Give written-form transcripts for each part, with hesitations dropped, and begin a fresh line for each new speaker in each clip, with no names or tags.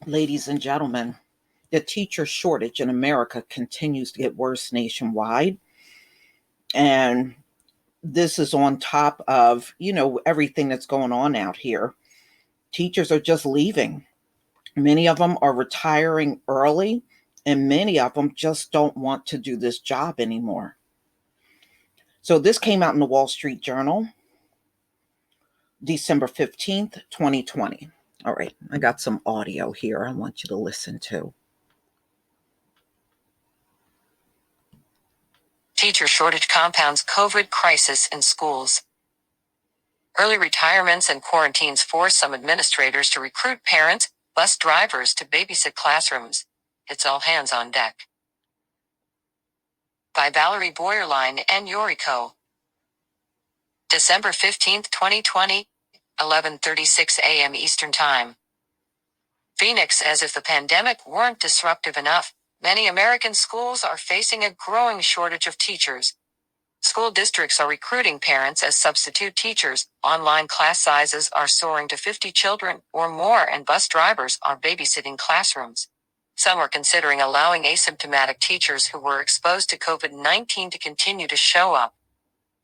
Ladies and gentlemen, the teacher shortage in America continues to get worse nationwide. And this is on top of, everything that's going on out here. Teachers are just leaving. Many of them are retiring early, and many of them just don't want to do this job anymore. So this came out in the Wall Street Journal, December 15th, 2020. All right, I got some audio here I want you to listen to.
Teacher shortage compounds COVID crisis in schools. Early retirements and quarantines force some administrators to recruit parents, bus drivers to babysit classrooms. It's all hands on deck. By Valerie Boyerline and Yoriko. December 15th, 2020, 11:36 a.m. Eastern Time. Phoenix. As if the pandemic weren't disruptive enough, many American schools are facing a growing shortage of teachers. School districts are recruiting parents as substitute teachers, online class sizes are soaring to 50 children or more, and bus drivers are babysitting classrooms. Some are considering allowing asymptomatic teachers who were exposed to COVID-19 to continue to show up.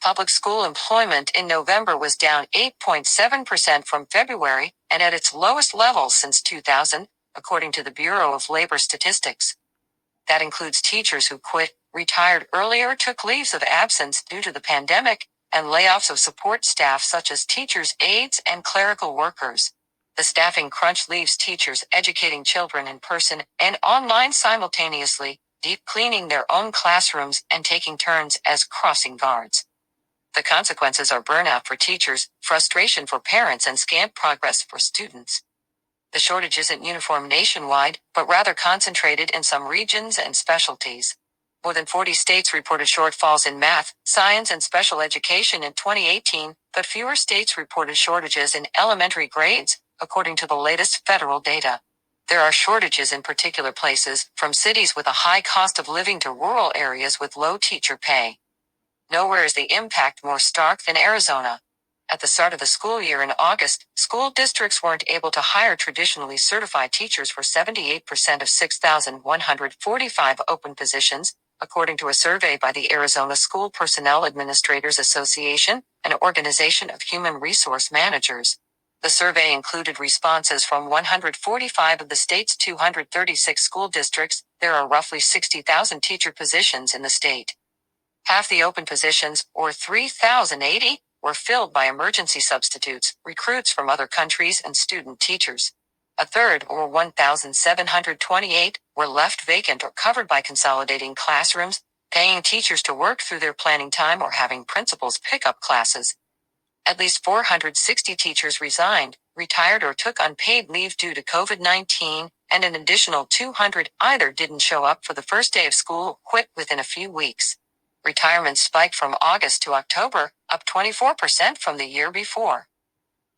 Public school employment in November was down 8.7% from February and at its lowest level since 2000, according to the Bureau of Labor Statistics. That includes teachers who quit, retired early, or took leaves of absence due to the pandemic, and layoffs of support staff such as teachers' aides and clerical workers. The staffing crunch leaves teachers educating children in person and online simultaneously, deep cleaning their own classrooms and taking turns as crossing guards. The consequences are burnout for teachers, frustration for parents, and scant progress for students. The shortage isn't uniform nationwide, but rather concentrated in some regions and specialties. More than 40 states reported shortfalls in math, science, and special education in 2018, but fewer states reported shortages in elementary grades, according to the latest federal data. There are shortages in particular places, from cities with a high cost of living to rural areas with low teacher pay. Nowhere is the impact more stark than Arizona. At the start of the school year in August, school districts weren't able to hire traditionally certified teachers for 78% of 6,145 open positions, according to a survey by the Arizona School Personnel Administrators Association, an organization of human resource managers. The survey included responses from 145 of the state's 236 school districts. There are roughly 60,000 teacher positions in the state. Half the open positions, or 3,080, were filled by emergency substitutes, recruits from other countries, and student teachers. A third, or 1,728, were left vacant or covered by consolidating classrooms, paying teachers to work through their planning time, or having principals pick up classes. At least 460 teachers resigned, retired, or took unpaid leave due to COVID-19, and an additional 200 either didn't show up for the first day of school or quit within a few weeks. Retirements spiked from August to October, up 24% from the year before.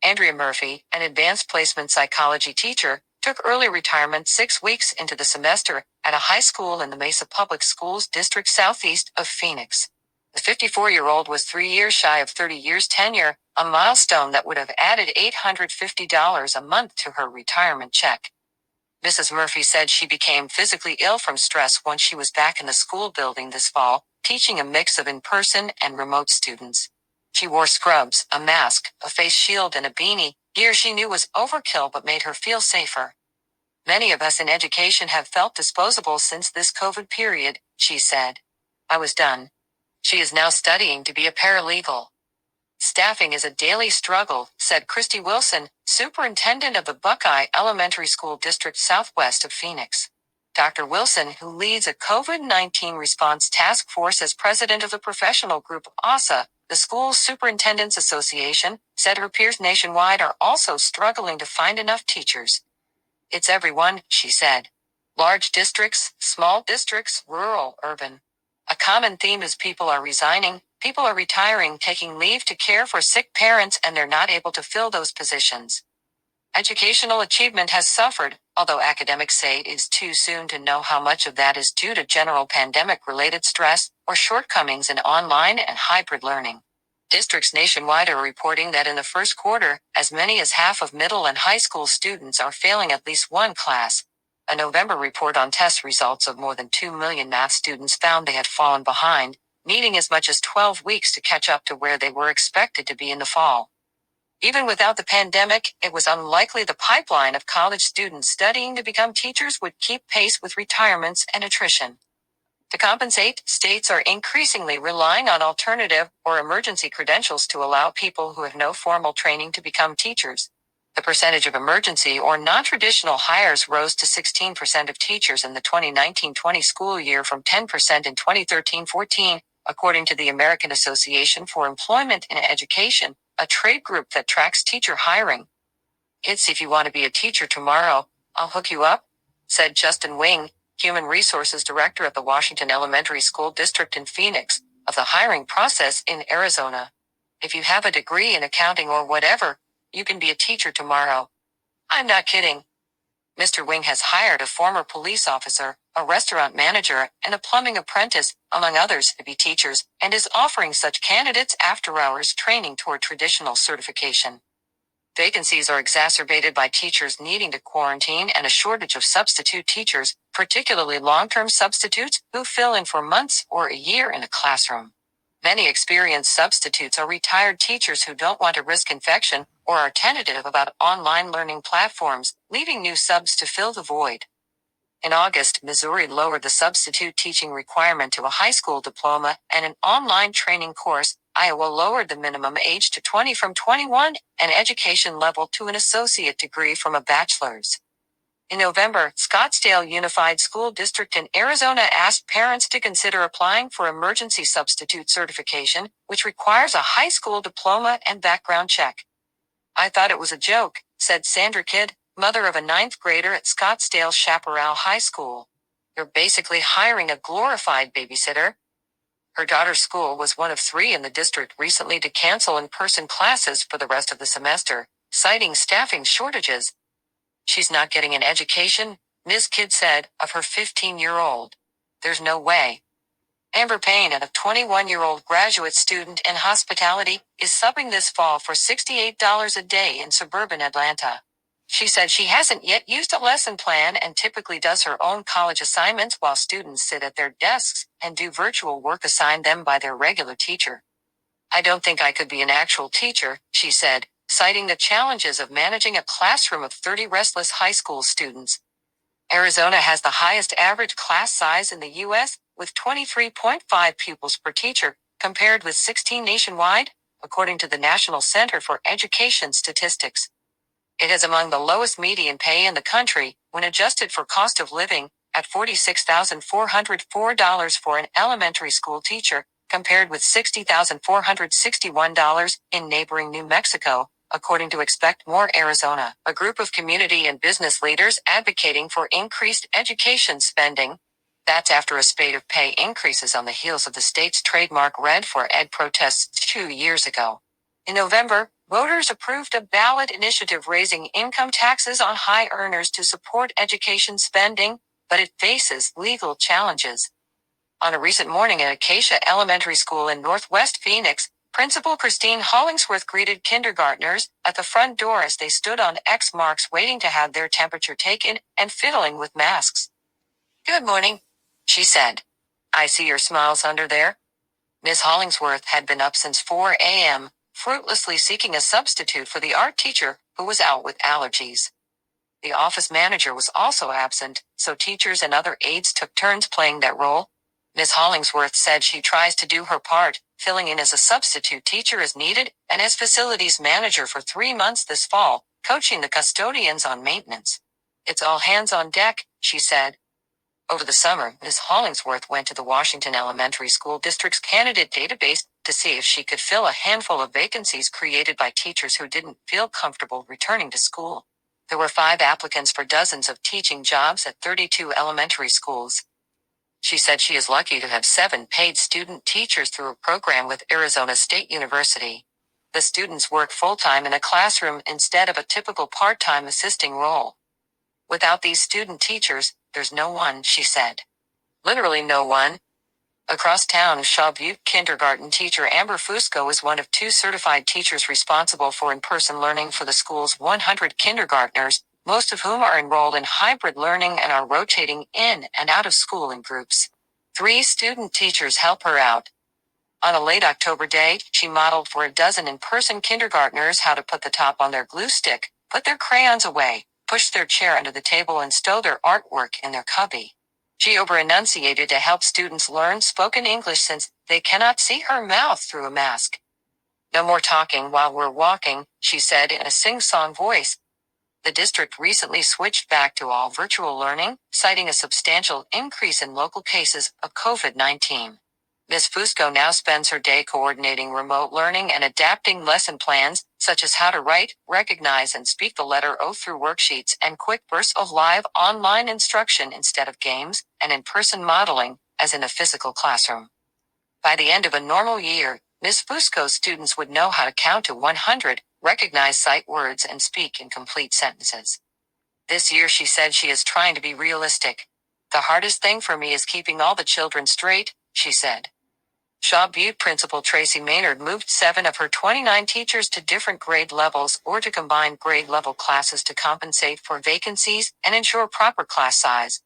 Andrea Murphy, an advanced placement psychology teacher, took early retirement 6 weeks into the semester at a high school in the Mesa Public Schools district southeast of Phoenix. The 54-year-old was 3 years shy of 30 years tenure, a milestone that would have added $850 a month to her retirement check. Mrs. Murphy said she became physically ill from stress once she was back in the school building this fall, teaching a mix of in-person and remote students. She wore scrubs, a mask, a face shield, and a beanie, gear she knew was overkill but made her feel safer. Many of us in education have felt disposable since this COVID period, she said. I was done. She is now studying to be a paralegal. Staffing is a daily struggle, said Christy Wilson, superintendent of the Buckeye Elementary School District southwest of Phoenix. Dr. Wilson, who leads a COVID-19 response task force as president of the professional group ASA, the School Superintendents Association, said her peers nationwide are also struggling to find enough teachers. It's everyone, she said. Large districts, small districts, rural, urban. A common theme is people are resigning, people are retiring, taking leave to care for sick parents, and they're not able to fill those positions. Educational achievement has suffered, although academics say it is too soon to know how much of that is due to general pandemic-related stress or shortcomings in online and hybrid learning. Districts nationwide are reporting that in the first quarter, as many as half of middle and high school students are failing at least one class. A November report on test results of more than 2 million math students found they had fallen behind, needing as much as 12 weeks to catch up to where they were expected to be in the fall. Even without the pandemic, it was unlikely the pipeline of college students studying to become teachers would keep pace with retirements and attrition. To compensate, states are increasingly relying on alternative or emergency credentials to allow people who have no formal training to become teachers. The percentage of emergency or non-traditional hires rose to 16% of teachers in the 2019-20 school year from 10% in 2013-14, according to the American Association for Employment in Education, a trade group that tracks teacher hiring. "It's if you want to be a teacher tomorrow, I'll hook you up," said Justin Wing, Human Resources Director at the Washington Elementary School District in Phoenix, of the hiring process in Arizona. "If you have a degree in accounting or whatever, you can be a teacher tomorrow." "I'm not kidding." Mr. Wing has hired a former police officer, a restaurant manager, and a plumbing apprentice, among others, to be teachers, and is offering such candidates after-hours training toward traditional certification. Vacancies are exacerbated by teachers needing to quarantine and a shortage of substitute teachers, particularly long-term substitutes who fill in for months or a year in a classroom. Many experienced substitutes are retired teachers who don't want to risk infection or are tentative about online learning platforms, leaving new subs to fill the void. In August, Missouri lowered the substitute teaching requirement to a high school diploma and an online training course. Iowa lowered the minimum age to 20 from 21 and education level to an associate degree from a bachelor's. In November, Scottsdale Unified School District in Arizona asked parents to consider applying for emergency substitute certification, which requires a high school diploma and background check. "I thought it was a joke," said Sandra Kidd, mother of a 9th grader at Scottsdale Chaparral High School. "You're basically hiring a glorified babysitter." Her daughter's school was one of 3 in the district recently to cancel in-person classes for the rest of the semester, citing staffing shortages. "She's not getting an education," Ms. Kidd said, of her 15-year-old. "There's no way." Amber Payne, a 21-year-old graduate student in hospitality, is subbing this fall for $68 a day in suburban Atlanta. She said she hasn't yet used a lesson plan and typically does her own college assignments while students sit at their desks and do virtual work assigned them by their regular teacher. "I don't think I could be an actual teacher," she said, citing the challenges of managing a classroom of 30 restless high school students. Arizona has the highest average class size in the U.S., with 23.5 pupils per teacher, compared with 16 nationwide, according to the National Center for Education Statistics. It has among the lowest median pay in the country, when adjusted for cost of living, at $46,404 for an elementary school teacher, compared with $60,461 in neighboring New Mexico, according to Expect More Arizona, a group of community and business leaders advocating for increased education spending. That's after a spate of pay increases on the heels of the state's trademark Red for Ed protests 2 years ago. In November, voters approved a ballot initiative raising income taxes on high earners to support education spending, but it faces legal challenges. On a recent morning at Acacia Elementary School in Northwest Phoenix, Principal Christine Hollingsworth greeted kindergartners at the front door as they stood on X marks waiting to have their temperature taken and fiddling with masks. "Good morning," she said. "I see your smiles under there." Miss Hollingsworth had been up since 4 a.m., fruitlessly seeking a substitute for the art teacher who was out with allergies. The office manager was also absent, so teachers and other aides took turns playing that role. Miss Hollingsworth said she tries to do her part, filling in as a substitute teacher as needed and as facilities manager for 3 months this fall, coaching the custodians on maintenance. "It's all hands on deck," she said. Over the summer, Ms. Hollingsworth went to the Washington Elementary School District's candidate database to see if she could fill a handful of vacancies created by teachers who didn't feel comfortable returning to school. There were 5 applicants for dozens of teaching jobs at 32 elementary schools. She said she is lucky to have 7 paid student teachers through a program with Arizona State University. The students work full-time in a classroom instead of a typical part-time assisting role. "Without these student teachers, there's no one," she said. "Literally no one." Across town, Shaw Butte kindergarten teacher Amber Fusco is one of 2 certified teachers responsible for in-person learning for the school's 100 kindergartners, most of whom are enrolled in hybrid learning and are rotating in and out of school in groups. 3 student teachers help her out. On a late October day, she modeled for a dozen in-person kindergartners how to put the top on their glue stick, put their crayons away, push their chair under the table, and stow their artwork in their cubby. She over-enunciated to help students learn spoken English since they cannot see her mouth through a mask. No more talking while we're walking, she said in a sing-song voice. The district recently switched back to all virtual learning, citing a substantial increase in local cases of COVID-19. Ms. Fusco now spends her day coordinating remote learning and adapting lesson plans, such as how to write, recognize, and speak the letter O through worksheets and quick bursts of live online instruction instead of games and in-person modeling, as in a physical classroom. By the end of a normal year, Ms. Fusco's students would know how to count to 100, recognize sight words, and speak in complete sentences. This year, she said, she is trying to be realistic. The hardest thing for me is keeping all the children straight, she said. Shaw Butte Principal Tracy Maynard moved 7 of her 29 teachers to different grade levels or to combine grade level classes to compensate for vacancies and ensure proper class size.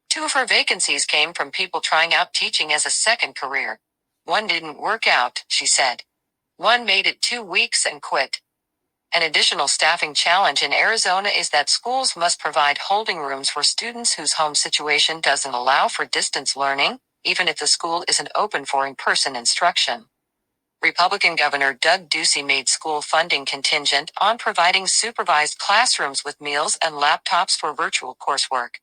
2 of her vacancies came from people trying out teaching as a second career. 1 didn't work out, she said. 1 made it 2 weeks and quit. An additional staffing challenge in Arizona is that schools must provide holding rooms for students whose home situation doesn't allow for distance learning, even if the school isn't open for in-person instruction. Republican Governor Doug Ducey made school funding contingent on providing supervised classrooms with meals and laptops for virtual coursework.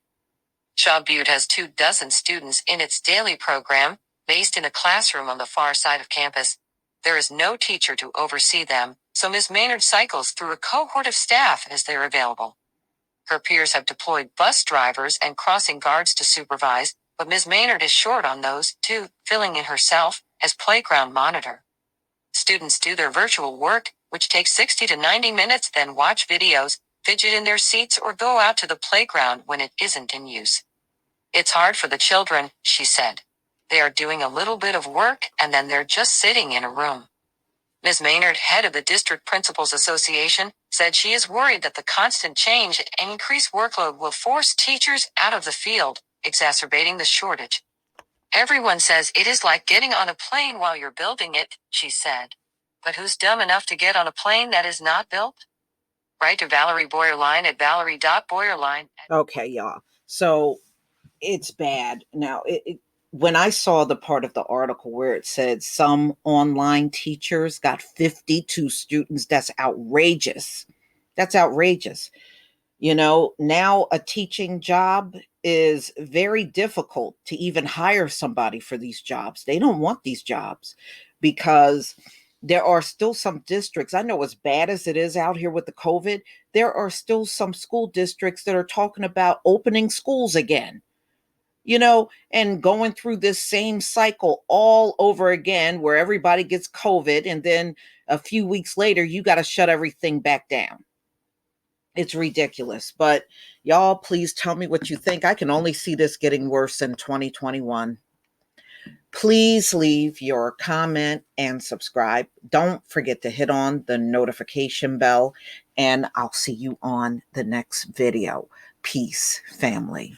Shaw Butte has 24 students in its daily program, based in a classroom on the far side of campus. There is no teacher to oversee them, so Ms. Maynard cycles through a cohort of staff as they're available. Her peers have deployed bus drivers and crossing guards to supervise, but Ms. Maynard is short on those, too, filling in herself as playground monitor. Students do their virtual work, which takes 60 to 90 minutes, then watch videos, fidget in their seats, or go out to the playground when it isn't in use. It's hard for the children, she said. They are doing a little bit of work and then they're just sitting in a room. Ms. Maynard, head of the District Principals Association, said she is worried that the constant change and increased workload will force teachers out of the field, exacerbating the shortage. Everyone says it is like getting on a plane while you're building it, she said. But who's dumb enough to get on a plane that is not built? Write to Valerie Boyerline at valerie.boyerline.
Okay, y'all. So it's bad. Now, when I saw the part of the article where it said some online teachers got 52 students, that's outrageous. That's outrageous. You know, now a teaching job is very difficult to even hire somebody for these jobs. They don't want these jobs because there are still some districts. I know as bad as it is out here with the COVID, there are still some school districts that are talking about opening schools again, you know, and going through this same cycle all over again where everybody gets COVID and then a few weeks later, you got to shut everything back down. It's ridiculous. But y'all, please tell me what you think. I can only see this getting worse in 2021. Please leave your comment and subscribe. Don't forget to hit on the notification bell, and I'll see you on the next video. Peace, family.